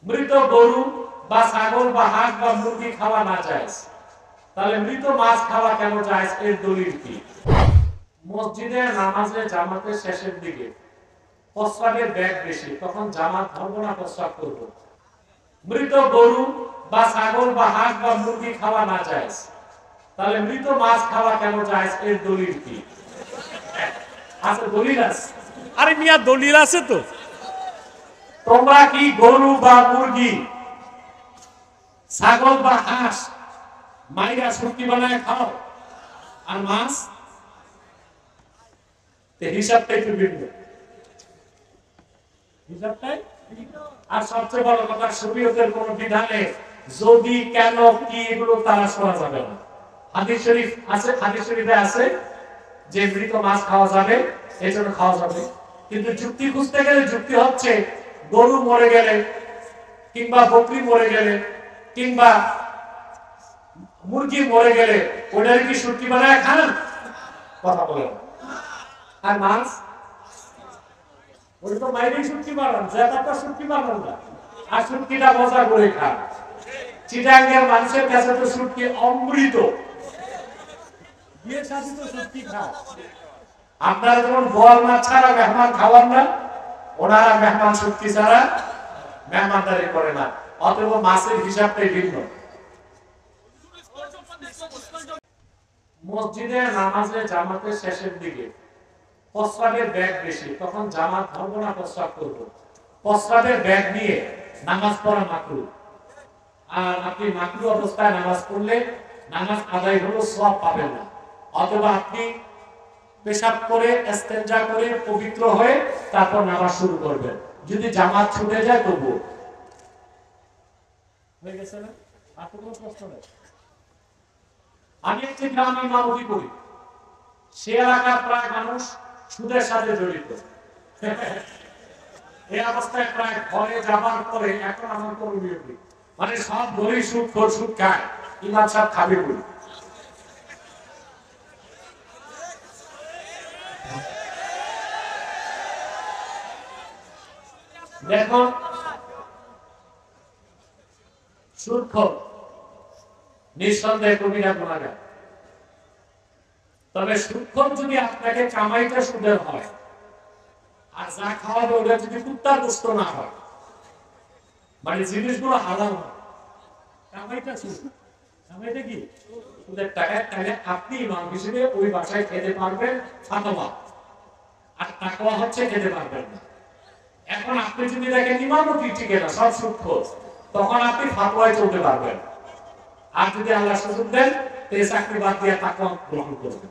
মৃত গরু বা ছাগল বা হাঁস বা মুরগি খাওয়া না জায়েজ, তাহলে মৃত মাছ খাওয়া কেন জায়েজ? এর দলিল কি? মসজিদে নামাজে জামাতের শেষের দিকে প্রস্রাবের ব্যাগ বেশি, তখন জামাত ধরবো না প্রস্রাব করবো? মৃত গরু বা ছাগল বা হাঁস বা মুরগি খাওয়া না জায়েজ, তাহলে মৃত মাছ খাওয়া কেন জায়েজ? এর দলিল কি? আছে দলিল আছে? আরে মিয়া দলিল আছে তো। তোমরা কি গরু বা মুরগি, ছাগল বা হাঁস মাইরা শুটকি বানায় খাও? আর মাছ? হিসাবটা একটু ভিন্ন, হিসাবটাই। আর সবচেয়ে বড় কথা, শরীয়তের কোন বিধানে যদি, কেন, কি, এগুলো তারা শোনা যাবে না। হাদিস শরীফ আছে, হাদিস শরীফে আছে যে মৃত মাছ খাওয়া যাবে, এই জন্য খাওয়া যাবে। কিন্তু যুক্তি খুঁজতে গেলে যুক্তি হচ্ছে গরু মরে গেলে কিংবা বকরি মরে গেলে কিংবা মুরগি মরে গেলে ওটার কি শুটকি বানায় খান? কথা বলেন। আর মাছ ওটা তো বাইরে শুটকি বানান, জেতাটা শুটকি বানান না, আর শুটকিটা মজা করে খান। চিটাঙ্গের মানুষের কাছে তো শুটকি অমৃত, বিয়ে শাদী তো শুটকি খায়। আপনারা যেমন বোয়াল মাছ ছাড়া মেহমান খাওয়ান না, ওনারা মেহমান শুটকি ছাড়া মেহমানদারি করে না। অতএব মাছের হিসাবটাই ভিন্ন। মসজিদে নামাজে জামাতের শেষের দিকে প্রস্রাবের ব্যাগ বেশি, তখন জামাত ধরবো না প্রস্রাব করবো? প্রস্রাবের ব্যাগ নিয়ে নামাজ পড়া মাকরুহ। আর আপনি মাকরুহ অবস্থায় নামাজ পড়লে নামাজ আদায় হলো, সওয়াব পাবেন না। অথবা আপনি পেশাব করে ইস্তেনজা করে পবিত্র হয়ে তারপর নামাজ শুরু করবেন, যদি জামাত ছুটে যায় তবু হয়ে গেছে না? আর কোনো প্রশ্ন নেই। আমি একটি গ্রামে ইমামতি করি, সে এলাকার প্রায় মানুষ সুদের সাথে জড়িত। এই অবস্থায় প্রায় ঘরে যাবার পরে এখন আমার করণীয় কি? মানে সব ঘরেই সুদ খোর, সুদ খায়, ইমাম সাহেব খাবে বলি। দেখুন, সুদখোর নিঃসন্দেহে কবিরা গুনাহগার। তবে সুদখোর যদি আপনাকে কামাইটা সুদের হয়, আর যা খাওয়াবে ওটা যদি কুত্তার গোশত না হয়, মানে জিনিসগুলো হারাম হয়, কামাইটা সুদ, কামাইটা কি সুদের টাকা, তাহলে আপনি ইমাম হিসেবে ওই বাসায় খেতে পারবেন ফাতোয়া, আর তাকওয়া হচ্ছে খেতে পারবেন না। এখন আপনি যদি দেখেন ইমামতি টিকে না, সব সুদখোর, তখন আপনি ফাতোয়ায় চলতে পারবেন। আর যদি আল্লাহ সুযোগ দেন, এই চাকরি বাদ দিয়ে তাকওয়া গ্রহণ করবেন।